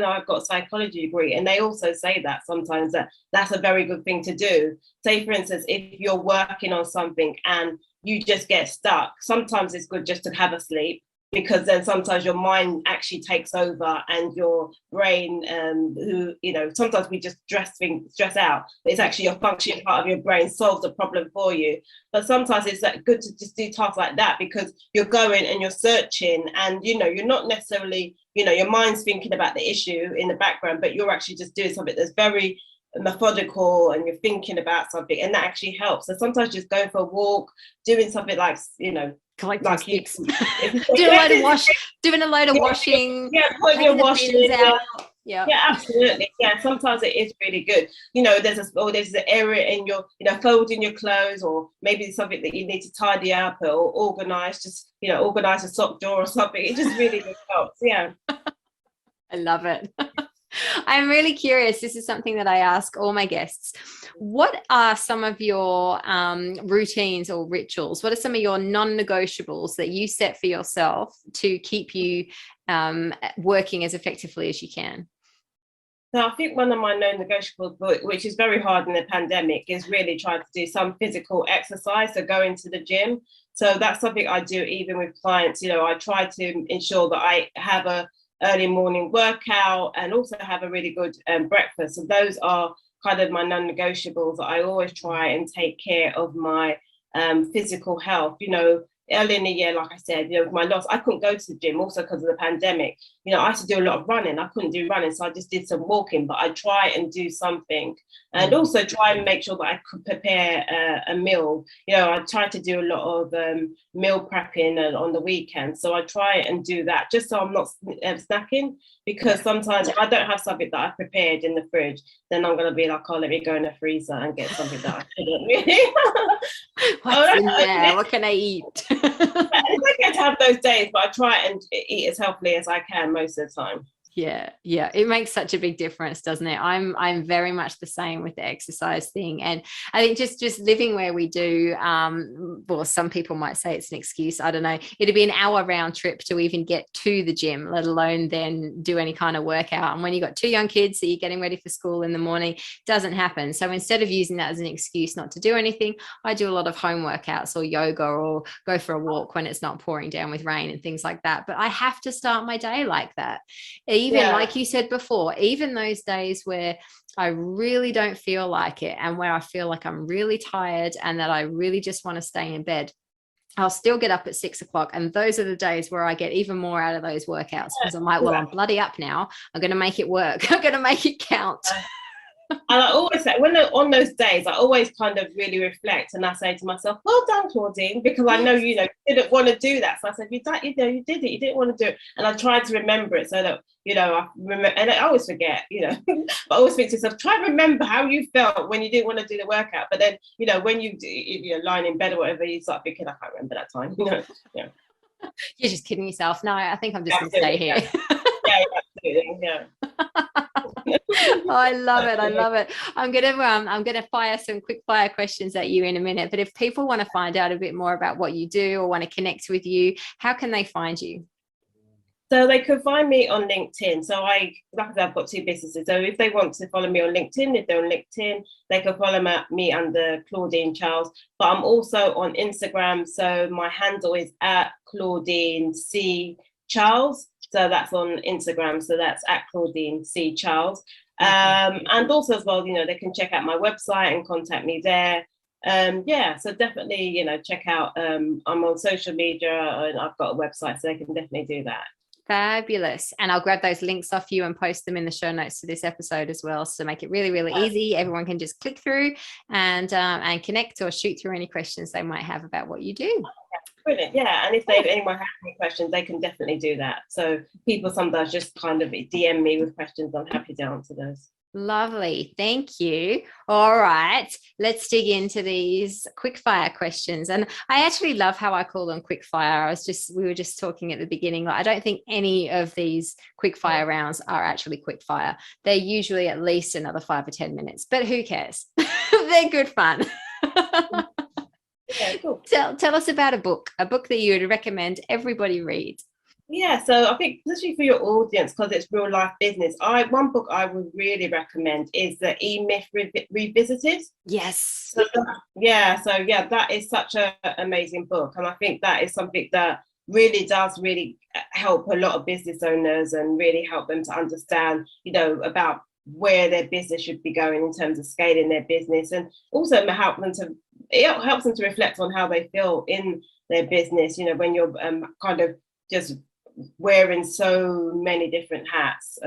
know I've got a psychology degree, and they also say that sometimes that's a very good thing to do. Say, for instance, if you're working on something and you just get stuck, sometimes it's good just to have a sleep, because then sometimes your mind actually takes over, and your brain, sometimes we just stress out. It's actually a functioning part of your brain solves the problem for you. But sometimes it's good to just do tasks like that, because you're going and you're searching, and you're not necessarily, your mind's thinking about the issue in the background, but you're actually just doing something that's very methodical, and you're thinking about something, and that actually helps. So sometimes just going for a walk, doing something like collecting sticks, doing a load of washing, putting your washing out. Yeah, absolutely. Yeah, sometimes it is really good. There's an area in your, folding your clothes, or maybe something that you need to tidy up or organize, just organize a sock drawer or something. It just really helps. Yeah. I love it. I'm really curious. This is something that I ask all my guests. What are some of your routines or rituals? What are some of your non-negotiables that you set for yourself to keep you working as effectively as you can? So I think one of my non-negotiables, which is very hard in the pandemic, is really trying to do some physical exercise, so going to the gym. So that's something I do even with clients. I try to ensure that I have a early morning workout and also have a really good breakfast. So those are kind of my non-negotiables, that I always try and take care of my physical health. Early in the year, like I said, with my loss, I couldn't go to the gym also because of the pandemic. I had to do a lot of running. I couldn't do running, so I just did some walking, but I try and do something, and also try and make sure that I could prepare a meal. I try to do a lot of meal prepping on the weekend, so I try and do that just so I'm not snacking, because sometimes if I don't have something that I prepared in the fridge, then I'm going to be like, oh, let me go in the freezer and get something that I couldn't really. What's in there? What can I eat? It's okay to have those days, but I try and eat as healthily as I can most of the time. Yeah. It makes such a big difference, doesn't it? I'm very much the same with the exercise thing. And I think just living where we do, well, some people might say it's an excuse. I don't know. It'd be an hour round trip to even get to the gym, let alone then do any kind of workout. And when you've got 2 young kids, so you're getting ready for school in the morning, doesn't happen. So instead of using that as an excuse not to do anything, I do a lot of home workouts or yoga, or go for a walk when it's not pouring down with rain and things like that. But I have to start my day like that. Even like you said before, even those days where I really don't feel like it and where I feel like I'm really tired and that I really just want to stay in bed, I'll still get up at 6 o'clock. And those are the days where I get even more out of those workouts because I'm like, well, I'm bloody up now. I'm going to make it work. I'm going to make it count. And I always say, on those days, I always kind of really reflect and I say to myself, well done, Claudine, because I know, you didn't want to do that. So I said, you did it, you didn't want to do it. And I tried to remember it so that, I remember, and I always forget, but I always think to myself, try and remember how you felt when you didn't want to do the workout. But then, when you're lying in bed or whatever, you start thinking, I can't remember that time, yeah. You're just kidding yourself. No, I think I'm just going to stay here. Yeah, absolutely, yeah. Oh, I love it. I'm gonna fire some quick fire questions at you in a minute, but if people want to find out a bit more about what you do or want to connect with you, how can they find you? So they can find me on LinkedIn. So I've got 2 businesses. So if they want to follow me on LinkedIn, if they're on LinkedIn, they can follow me under Claudine Charles. But I'm also on Instagram. So my handle is at Claudine C. Charles. So that's on Instagram. So that's at Claudine C. Charles. And also as well, they can check out my website and contact me there. So definitely, check out, I'm on social media and I've got a website, so they can definitely do that. Fabulous. And I'll grab those links off you and post them in the show notes to this episode as well. So make it really, really easy. Everyone can just click through and connect or shoot through any questions they might have about what you do. Brilliant. Yeah. And if anyone has any questions, they can definitely do that. So people sometimes just kind of DM me with questions. I'm happy to answer those. Lovely. Thank you. All right. Let's dig into these quick fire questions. And I actually love how I call them quick fire. We were just talking at the beginning. I don't think any of these quick fire rounds are actually quick fire. They're usually at least another 5 or 10 minutes, but who cares? They're good fun. Yeah, cool. Tell us about a book that you would recommend everybody read. Yeah, so I think especially for your audience, because it's real life business, one book I would really recommend is the E-Myth Revisited. Yes. That is such an amazing book, and I think that is something that really does help a lot of business owners and really help them to understand, about where their business should be going in terms of scaling their business, and also it helps them to reflect on how they feel in their business. When you're kind of just wearing so many different hats.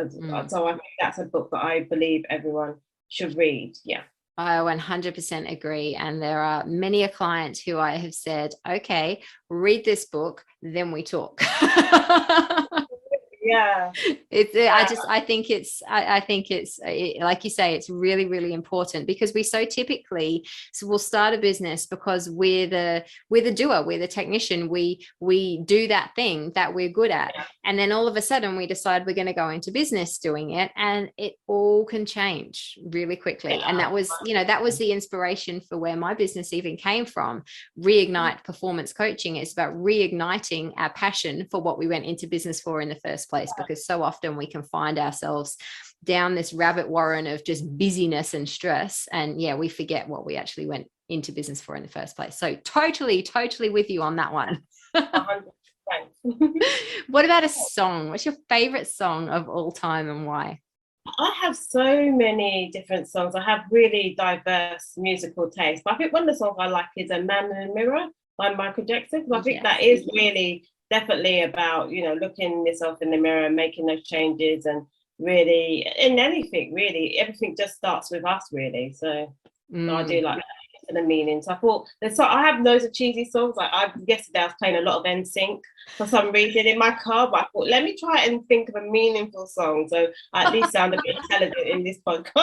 So I think that's a book that I believe everyone should read. Yeah. I 100% agree. And there are many a client who I have said, okay, read this book, then we talk. Yeah. I think it's like you say, it's really, really important because we so typically we'll start a business because we're the doer, we're the technician, we do that thing that we're good at. Yeah. And then all of a sudden we decide we're going to go into business doing it, and it all can change really quickly. Yeah. And that was the inspiration for where my business even came from. Reignite Performance Coaching is about reigniting our passion for what we went into business for in the first place, because so often we can find ourselves down this rabbit warren of just busyness and stress, and we forget what we actually went into business for in the first place. So totally with you on that one. 100%. What about a song? What's your favorite song of all time and why? I have so many different songs. I have really diverse musical taste, but I think one of the songs I like is "A Man in the Mirror" by Michael Jackson. I think that is really definitely about, looking yourself in the mirror and making those changes, and really in anything, really everything just starts with us, really. So I do like that and the meaning. So I thought I have loads of cheesy songs. Like yesterday I was playing a lot of NSYNC for some reason in my car, but I thought, let me try and think of a meaningful song so I at least sound a bit intelligent in this podcast.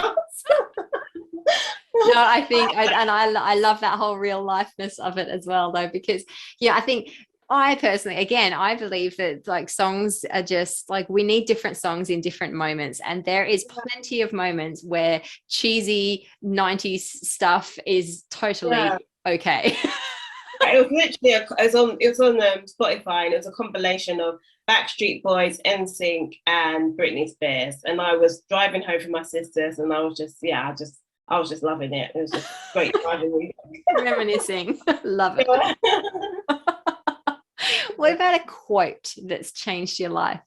No, I think I love that whole real lifeness of it as well, though, because I think I personally, again, I believe that like songs are just like, we need different songs in different moments. And there is plenty of moments where cheesy 90s stuff is totally okay. It was literally, it was on Spotify, and it was a compilation of Backstreet Boys, NSYNC, and Britney Spears. And I was driving home from my sisters, and I was just loving it. It was just great driving. Reminiscing. Love it. What about a quote that's changed your life?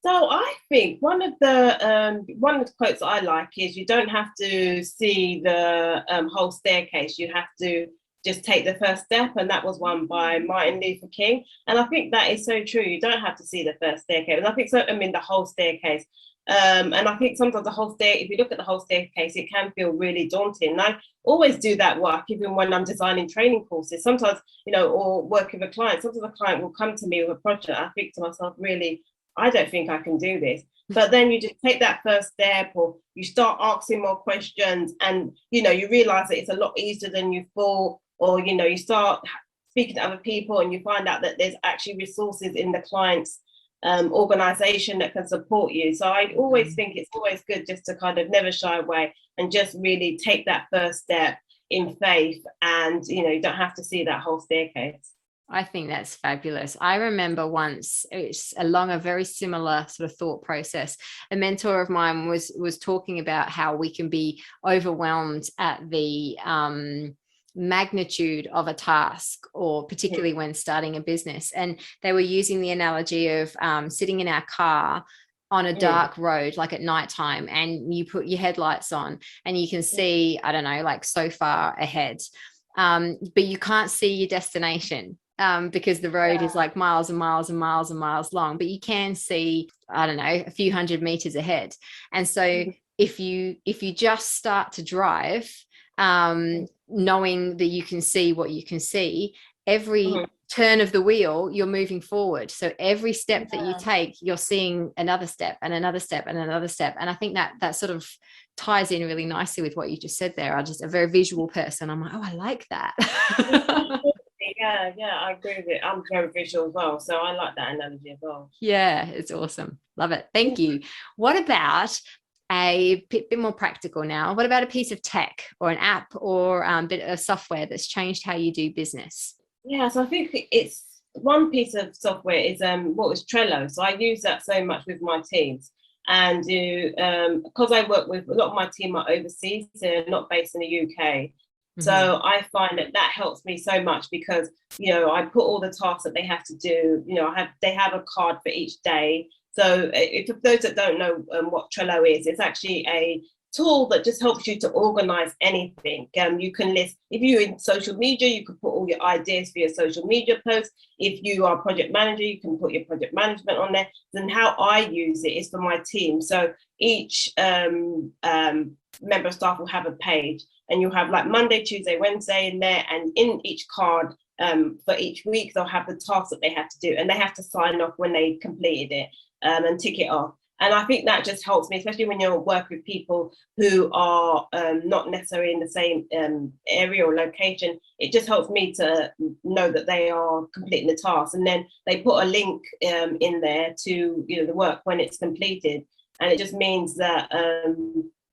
So I think one of the quotes that I like is, you don't have to see the whole staircase. You have to just take the first step, and that was one by Martin Luther King. And I think that is so true. You don't have to see the first staircase. I think so. I mean, the whole staircase. And I think sometimes if you look at the whole staircase, it can feel really daunting. And I always do that work, even when I'm designing training courses. Sometimes, or working with a client. Sometimes a client will come to me with a project. I think to myself, really, I don't think I can do this. But then you just take that first step, or you start asking more questions, and you realize that it's a lot easier than you thought, or you start speaking to other people, and you find out that there's actually resources in the client's organization that can support you. So I always think it's always good just to kind of never shy away and just really take that first step in faith, and you don't have to see that whole staircase. I think that's fabulous. I remember once, it's along a very similar sort of thought process, a mentor of mine was talking about how we can be overwhelmed at the magnitude of a task, or particularly when starting a business. And they were using the analogy of sitting in our car on a dark road, like at nighttime, and you put your headlights on and you can see, I don't know, like so far ahead, but you can't see your destination. Because the road is like miles and miles and miles and miles long, but you can see, I don't know, a few hundred meters ahead. And so if you just start to drive, knowing that you can see what you can see, every turn of the wheel, you're moving forward. So every step that you take, you're seeing another step and another step and another step. And I think that sort of ties in really nicely with what you just said there. I'm just a very visual person. I'm like, oh, I like that. Yeah, I agree with it. I'm very visual as well, so I like that analogy as well. Yeah, it's awesome. Love it. Thank you. What about a bit more practical now? What about a piece of tech or an app or a bit of software that's changed how you do business? Yeah, so I think it's one piece of software is what was Trello. So I use that so much with my teams. And because I work with a lot of my team are overseas, they're not based in the UK. So I find that helps me so much, because I put all the tasks that they have to do. They have a card for each day. So if those that don't know what Trello is, it's actually a tool that just helps you to organize anything. You can list, if you're in social media, you can put all your ideas for your social media posts. If you are a project manager, you can put your project management on there. Then how I use it is for my team. So each member of staff will have a page, and you'll have like Monday, Tuesday, Wednesday in there, and in each card for each week, they'll have the tasks that they have to do, and they have to sign off when they completed it and tick it off. And I think that just helps me, especially when you're working with people who are not necessarily in the same area or location. It just helps me to know that they are completing the task. And then they put a link in there to the work when it's completed. And it just means that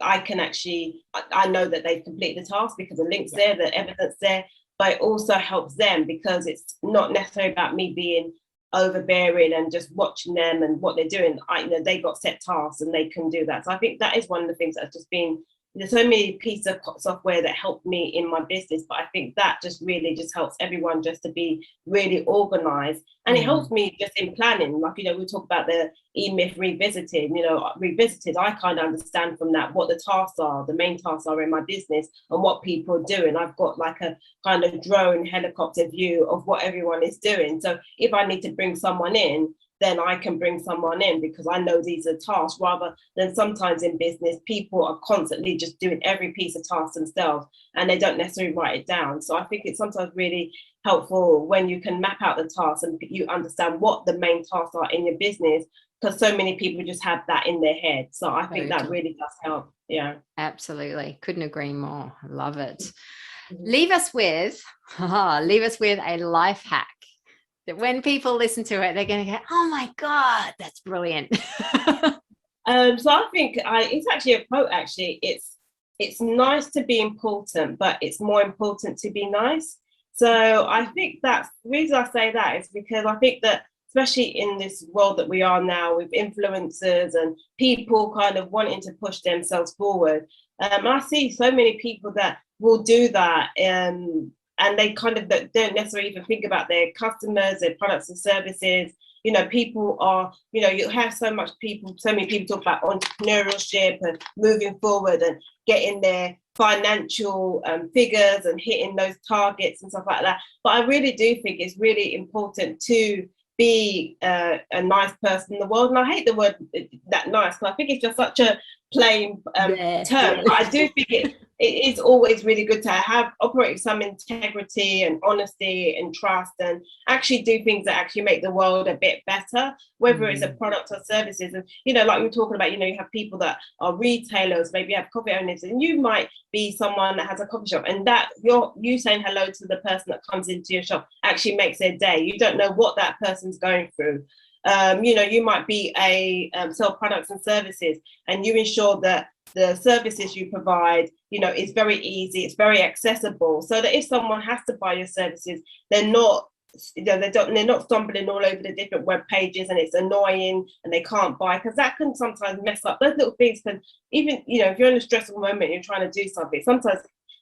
I can actually, I know that they've completed the task because the link's there, the evidence there. But it also helps them, because it's not necessarily about me being overbearing and just watching them and what they're doing. They got set tasks and they can do that. So I think that is one of the things that's just been, there's so many pieces of software that help me in my business, but I think that just really just helps everyone just to be really organized. And it helps me just in planning. Like, we talk about the E-Myth revisited, I kind of understand from that what the tasks are, the main tasks are in my business, and what people are doing. I've got like a kind of drone helicopter view of what everyone is doing. So if I need to bring someone in, then I can bring someone in, because I know these are tasks, rather than sometimes in business, people are constantly just doing every piece of task themselves and they don't necessarily write it down. So I think it's sometimes really helpful when you can map out the tasks and you understand what the main tasks are in your business, because so many people just have that in their head. So I think that really does help. Yeah, absolutely. Couldn't agree more. I love it. Leave us with a life hack that when people listen to it, they're going to go, oh my God, that's brilliant. So I think it's actually a quote, actually. It's nice to be important, but it's more important to be nice. So I think that's the reason I say that is because I think that, especially in this world that we are now with influencers and people kind of wanting to push themselves forward, I see so many people that will do that, and they kind of don't necessarily even think about their customers, their products and services. people are, you have so many people talk about entrepreneurship and moving forward and getting their financial figures and hitting those targets and stuff like that. But I really do think it's really important to be a nice person in the world. And I hate the word that nice, because I think it's just such a plain term. But I do think it is always really good to operate with some integrity and honesty and trust, and actually do things that actually make the world a bit better, whether it's a product or services. And like we were talking about, you have people that are retailers, maybe you have coffee owners, and you might be someone that has a coffee shop, and that you saying hello to the person that comes into your shop actually makes their day. You don't know what that person's going through. You might be sell products and services, and you ensure that the services you provide, is very easy, it's very accessible, so that if someone has to buy your services, they're not stumbling all over the different web pages and it's annoying and they can't buy, because that can sometimes mess up those little things. Can even, if you're in a stressful moment and you're trying to do something, sometimes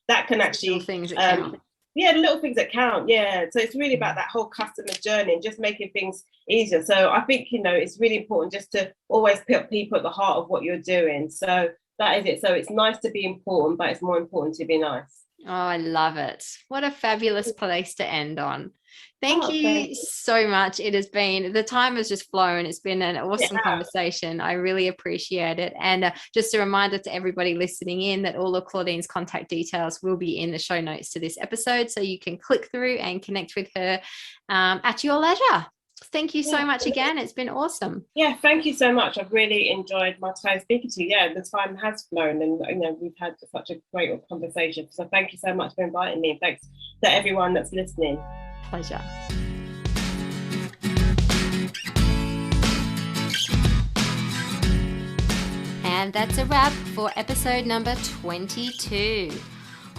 that can actually things that count. Yeah, the little things that count. Yeah, so it's really about that whole customer journey and just making things easier. So I think it's really important just to always put people at the heart of what you're doing. So that is it. So it's nice to be important, but it's more important to be nice. Oh, I love it. What a fabulous place to end on. Thank you so much. The time has just flown. It's been an awesome conversation. I really appreciate it. And just a reminder to everybody listening in that all of Claudine's contact details will be in the show notes to this episode, so you can click through and connect with her at your leisure. Thank you so much again. It's been awesome. Yeah, thank you so much. I've really enjoyed my time speaking to you. Yeah, the time has flown, and we've had such a great conversation. So thank you so much for inviting me. Thanks to everyone that's listening. Pleasure. And that's a wrap for episode number 22.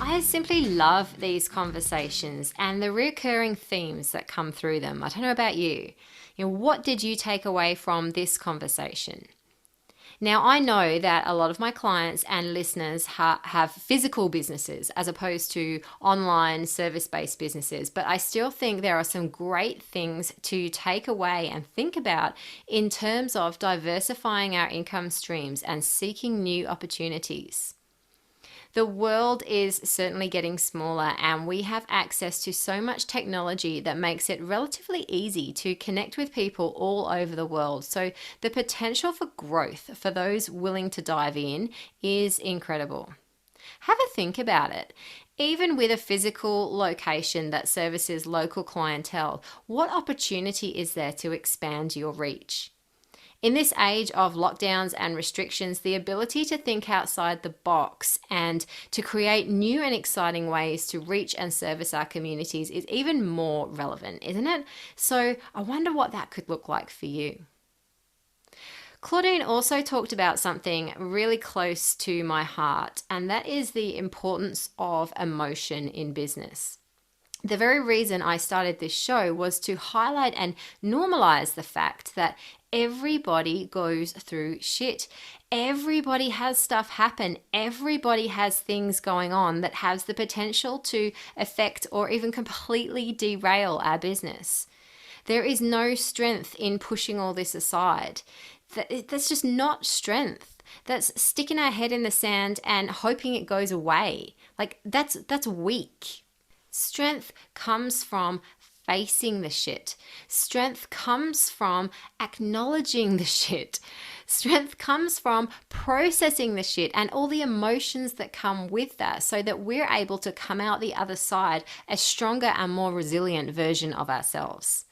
I simply love these conversations and the recurring themes that come through them. I don't know about you. What did you take away from this conversation? Now, I know that a lot of my clients and listeners have physical businesses as opposed to online service-based businesses, but I still think there are some great things to take away and think about in terms of diversifying our income streams and seeking new opportunities. The world is certainly getting smaller, and we have access to so much technology that makes it relatively easy to connect with people all over the world. So the potential for growth for those willing to dive in is incredible. Have a think about it. Even with a physical location that services local clientele, what opportunity is there to expand your reach? In this age of lockdowns and restrictions, the ability to think outside the box and to create new and exciting ways to reach and service our communities is even more relevant, isn't it? So I wonder what that could look like for you. Claudine also talked about something really close to my heart, and that is the importance of emotion in business. The very reason I started this show was to highlight and normalize the fact that everybody goes through shit. Everybody has stuff happen. Everybody has things going on that has the potential to affect or even completely derail our business. There is no strength in pushing all this aside. That's just not strength. That's sticking our head in the sand and hoping it goes away. That's weak. Strength comes from facing the shit. Strength comes from acknowledging the shit. Strength comes from processing the shit and all the emotions that come with that, so that we're able to come out the other side a stronger and more resilient version of ourselves.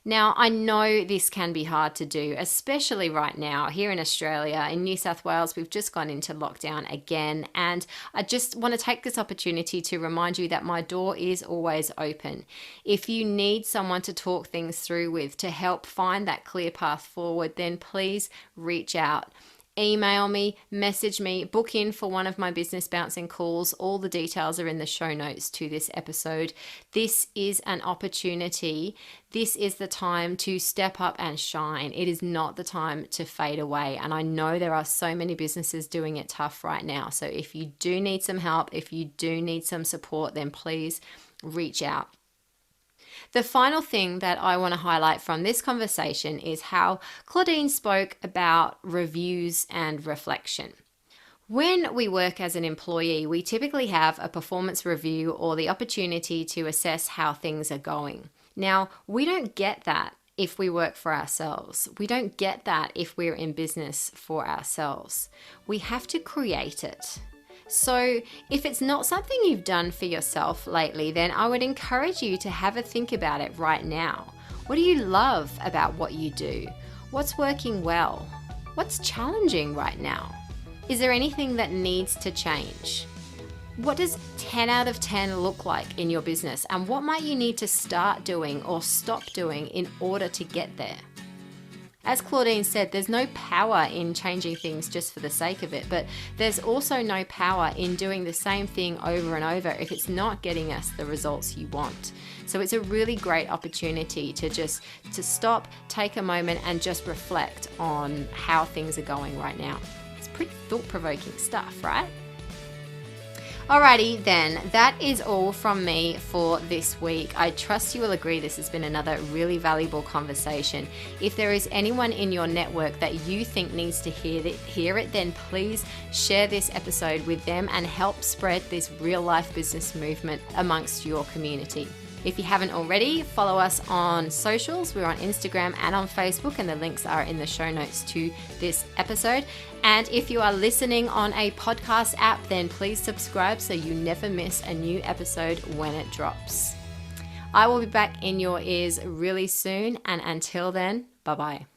Now, I know this can be hard to do, especially right now here in Australia. In New South Wales, we've just gone into lockdown again, and I just want to take this opportunity to remind you that my door is always open. If you need someone to talk things through with to help find that clear path forward, then please reach out. Email me, message me, book in for one of my business bouncing calls. All the details are in the show notes to this episode. This is an opportunity. This is the time to step up and shine. It is not the time to fade away. And I know there are so many businesses doing it tough right now. So if you do need some help, if you do need some support, then please reach out. The final thing that I want to highlight from this conversation is how Claudine spoke about reviews and reflection. When we work as an employee, we typically have a performance review or the opportunity to assess how things are going. Now, we don't get that if we work for ourselves. We don't get that if we're in business for ourselves. We have to create it. So if it's not something you've done for yourself lately, then I would encourage you to have a think about it right now. What do you love about what you do? What's working well? What's challenging right now? Is there anything that needs to change? What does 10 out of 10 look like in your business? And what might you need to start doing or stop doing in order to get there? As Claudine said, there's no power in changing things just for the sake of it, but there's also no power in doing the same thing over and over if it's not getting us the results you want. So it's a really great opportunity to stop, take a moment and just reflect on how things are going right now. It's pretty thought-provoking stuff, right? Alrighty then, that is all from me for this week. I trust you will agree this has been another really valuable conversation. If there is anyone in your network that you think needs to hear it, then please share this episode with them and help spread this real life business movement amongst your community. If you haven't already, follow us on socials. We're on Instagram and on Facebook, and the links are in the show notes to this episode. And if you are listening on a podcast app, then please subscribe so you never miss a new episode when it drops. I will be back in your ears really soon, and until then, bye-bye.